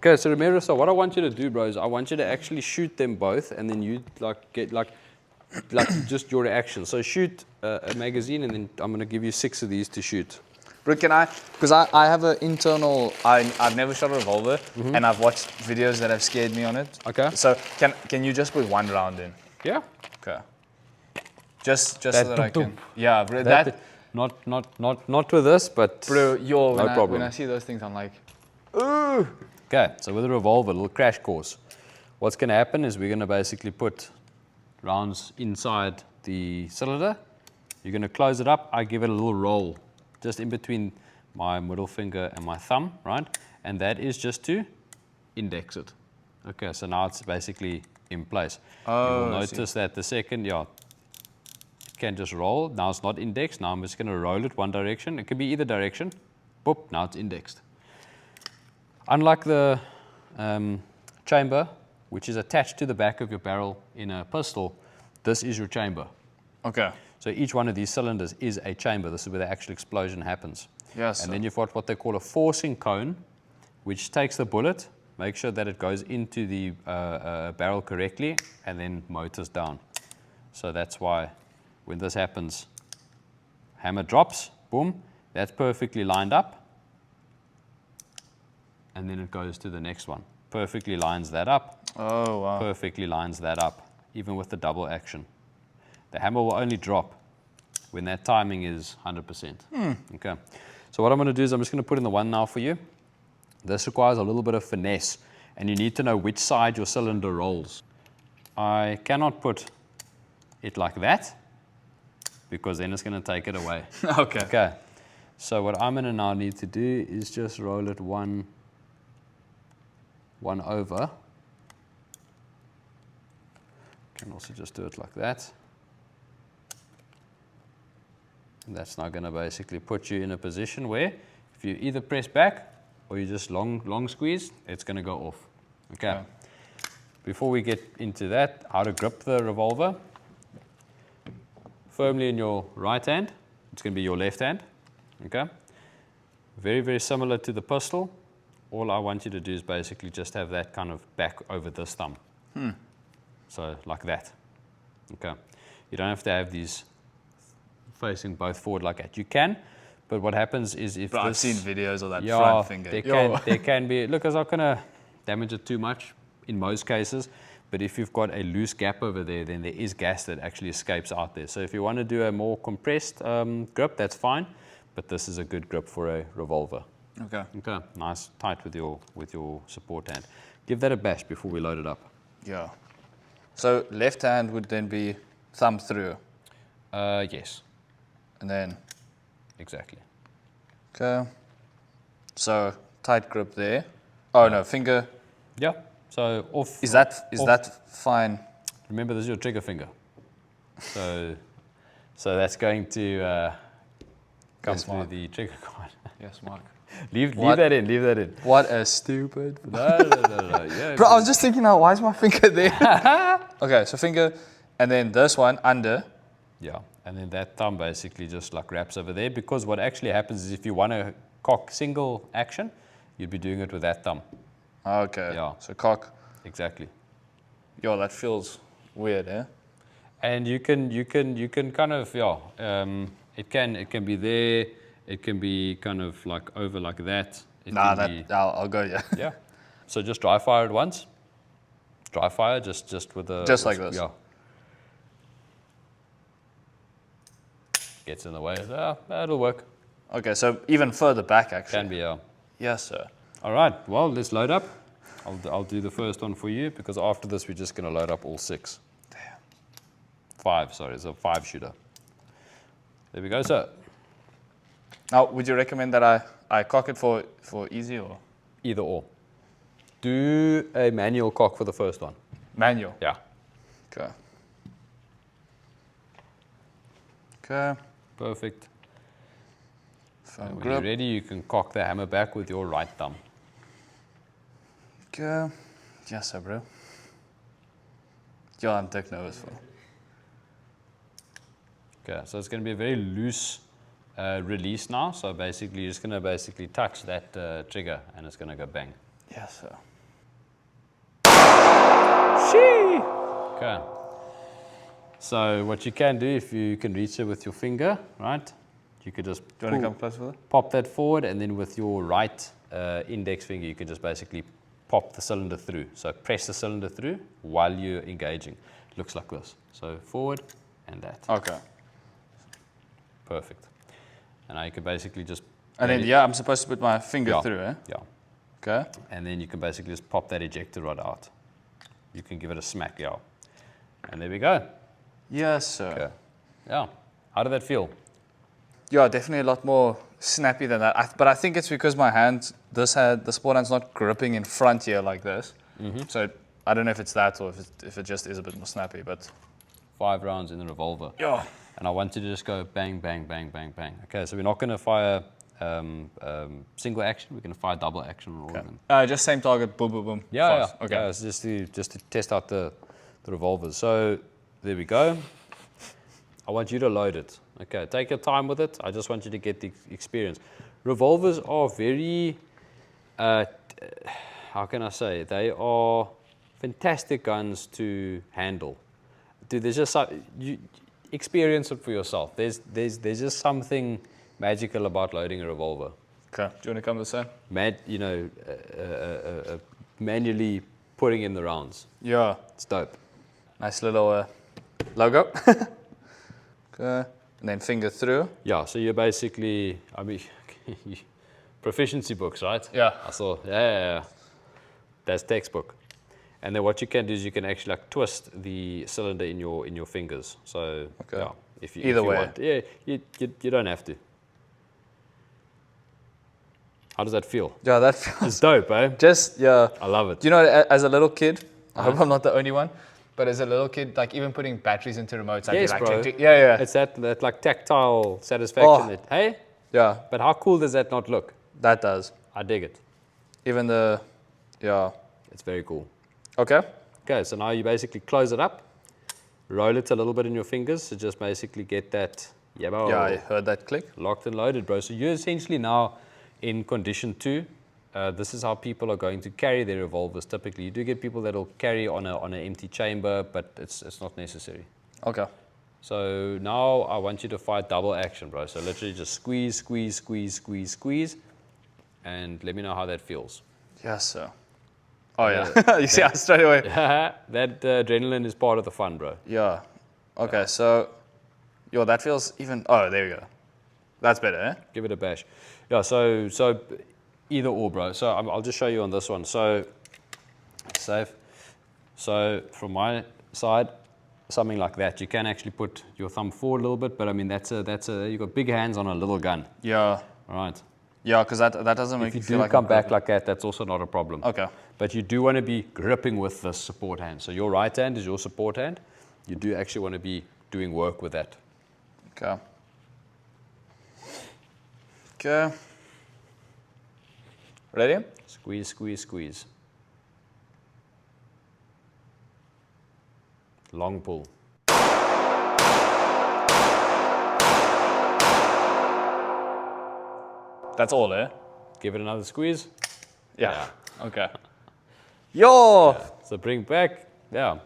Okay, so Romero, so what I want you to do, bro, is I want you to actually shoot them both, and then you get just your reaction. So shoot a magazine, and then I'm gonna give you 6 of these to shoot. Bro, can I? Because I have an internal. I've never shot a revolver, and I've watched videos that have scared me on it. Okay. So can you just put 1 round in? Yeah. Okay. Just so that I can. Yeah, bro. Not with this, but bro, no problem. When I see those things, I'm like, ooh. Okay, so with a revolver, a little crash course. What's going to happen is we're going to basically put rounds inside the cylinder. You're going to close it up. I give it a little roll just in between my middle finger and my thumb, right? And that is just to index it. Okay, so now it's basically in place. Oh, you will notice that the second, it can just roll. Now it's not indexed. Now I'm just going to roll it one direction. It can be either direction. Boop, now it's indexed. Unlike the chamber, which is attached to the back of your barrel in a pistol, this is your chamber. Okay. So each one of these cylinders is a chamber. This is where the actual explosion happens. Yes. And then you've got what they call a forcing cone, which takes the bullet, makes sure that it goes into the barrel correctly, and then motors down. So that's why when this happens, hammer drops, boom, that's perfectly lined up. And then it goes to the next one. Perfectly lines that up. Oh, wow. Perfectly lines that up, even with the double action. The hammer will only drop when that timing is 100%. Okay. So what I'm going to do is I'm just going to put in the one now for you. This requires a little bit of finesse, and you need to know which side your cylinder rolls. I cannot put it like that, because then it's going to take it away. Okay. Okay. So what I'm going to now need to do is just roll it one over. Can also just do it like that. And that's now going to basically put you in a position where if you either press back or you just long squeeze, it's going to go off. Okay. Before we get into that, how to grip the revolver. Firmly in your right hand. It's going to be your left hand. Okay. Very, very similar to the pistol. All I want you to do is basically just have that kind of back over this thumb. So like that. Okay. You don't have to have these facing both forward like that. You can, but what happens is if I've seen videos of that front finger. There can be, look, it's not going to damage it too much in most cases, but if you've got a loose gap over there, then there is gas that actually escapes out there. So if you want to do a more compressed grip, that's fine, but this is a good grip for a revolver. Okay. Okay, nice, tight with your support hand. Give that a bash before we load it up. Yeah. So left hand would then be thumb through. Yes. And then. Exactly. Okay. So tight grip there. Oh no, finger. Yeah. So off. Is that fine? Remember, this is your trigger finger. So that's going to come through the trigger guard. Yes, Mark. Leave that in. What a stupid. No. Yeah. Bro, I was just thinking now, why is my finger there? Okay, so finger, and then this one under. Yeah, and then that thumb basically just like wraps over there, because what actually happens is if you want to cock single action, you'd be doing it with that thumb. Okay. Yeah. So cock. Exactly. Yo, that feels weird, eh? And you can kind of it can be there. It can be kind of like over like that. I'll go, yeah. Yeah. So just dry fire it once. Dry fire, just with the... Just like this? Yeah. Gets in the way. That'll work. Okay, so even further back, actually. Can be, yeah. Yes, sir. All right, well, let's load up. I'll do the first one for you, because after this, we're just going to load up all 6. Damn. 5, sorry, it's a 5-shooter. There we go, sir. Now, would you recommend that I cock it for easy or? Either or. Do a manual cock for the first one. Manual? Yeah. Okay. Okay. Perfect. Firm When grip. you're ready, you can cock the hammer back with your right thumb. Okay. Yes, sir, bro. Yo, I'm dick nervous for. Okay, so it's going to be a very loose release now. So basically, you're just going to touch that trigger, and it's going to go bang. Yes, sir. Okay. So what you can do, if you can reach it with your finger, right? You could just Do you want to come close with it? pop that forward, and then with your right index finger, you can just basically pop the cylinder through. So press the cylinder through while you're engaging. It looks like this. So forward and that. Okay. Perfect. And now you can basically just... And then, yeah, I'm supposed to put my finger through, eh? Yeah. Okay. And then you can basically just pop that ejector rod out. You can give it a smack, yeah. And there we go. Yes, sir. Okay. Yeah. How did that feel? Yeah, definitely a lot more snappy than that. But I think it's because my hand, the sport hand's not gripping in front here like this. So I don't know if it's that or if it just is a bit more snappy, but... 5 rounds in the revolver. Yeah. And I want you to just go bang, bang, bang, bang, bang. Okay, so we're not going to fire single action. We're going to fire double action on all of them. Just same target, boom, boom, boom. Yeah, Fast. yeah. Okay. Yeah, it's just to test out the revolvers. So there we go. I want you to load it. Okay, take your time with it. I just want you to get the experience. Revolvers are very, how can I say? They are fantastic guns to handle. Dude, there's just you experience it for yourself. There's just something magical about loading a revolver. Okay. Do you want to come this way? Manually putting in the rounds. Yeah. It's dope. Nice little logo. Okay. And then finger through. Yeah, so you're basically, I mean, proficiency books, right? Yeah. I saw, yeah. That's textbook. And then what you can do is you can actually like twist the cylinder in your fingers. So okay. Yeah, if you Either way. want, yeah, you don't have to. How does that feel? Yeah, that feels It's dope, eh? just I love it. You know, as a little kid, I hope I'm not the only one, but as a little kid, like even putting batteries into remotes, I'd Yes, be like, bro. yeah. It's that like tactile satisfaction. That, hey, Yeah, but how cool does that not look? that does. I dig it. Even It's very cool. Okay. Okay, so now you basically close it up, roll it a little bit in your fingers to just basically get that Yeah, I heard that click. locked and loaded, bro. So you're essentially now in condition 2. This is how people are going to carry their revolvers typically. You do get people that'll carry on an empty chamber, but it's not necessary. Okay. So now I want you to fire double action, bro. So literally just squeeze, squeeze, squeeze, squeeze, squeeze, and let me know how that feels. Yes, sir. Oh, yeah. You see, I straight away. That adrenaline is part of the fun, bro. Yeah. Okay, so, that feels even, oh, there we go. That's better, eh? Give it a bash. Yeah, so either or, bro. So I'll just show you on this one. So, safe. So from my side, something like that. You can actually put your thumb forward a little bit, but I mean, you've got big hands on a little gun. Yeah. All right. Yeah, because that doesn't make If you feel do like come back like that, that's also not a problem. Okay. But you do want to be gripping with the support hand. So your right hand is your support hand. You do actually want to be doing work with that. Okay. Okay. Ready? Squeeze, squeeze, squeeze. Long pull. That's all, eh? Give it another squeeze. Yeah. Okay. Yo! So bring back. Yeah.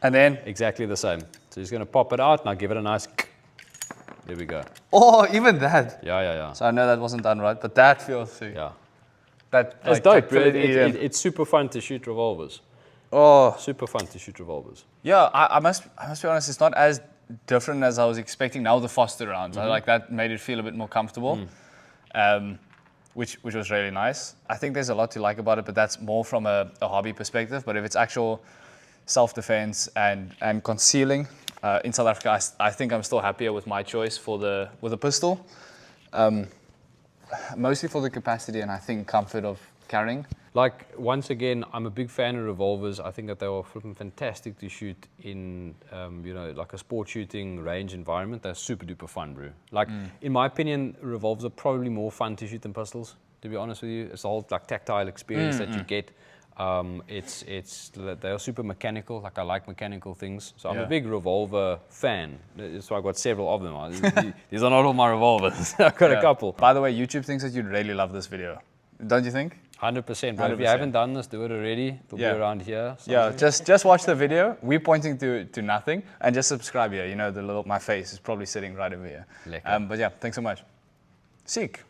And then, Exactly the same. So he's going to pop it out. Now give it a nice. There we go. oh, even that. Yeah. So I know that wasn't done right, but that feels sick. Yeah. That, It's dope. tactility, It's super fun to shoot revolvers. oh, Super fun to shoot revolvers. yeah. I must be honest. It's not as different as I was expecting. Now the faster rounds, I like that made it feel a bit more comfortable, which was really nice. I think there's a lot to like about it, but that's more from a hobby perspective. But if it's actual self-defense and concealing in South Africa, I think I'm still happier with my choice with a pistol. Mostly for the capacity and I think comfort of carrying. Like, once again, I'm a big fan of revolvers. I think that they are flipping fantastic to shoot in, like a sport shooting range environment. They're super duper fun, bro. Like, in my opinion, revolvers are probably more fun to shoot than pistols, to be honest with you. It's the whole like tactile experience that you get. They are super mechanical. Like, I like mechanical things. So I'm a big revolver fan. So I've got several of them. These are not all my revolvers. I've got a couple. By the way, YouTube thinks that you'd really love this video. Don't you think? 100%, but if you 100%. haven't done this, do it already. It'll Yeah. be around here. Yeah, somewhere. just watch the video. We're pointing to nothing, and just subscribe here. You know, my face is probably sitting right over here. Lekker. But yeah, thanks so much. Sick.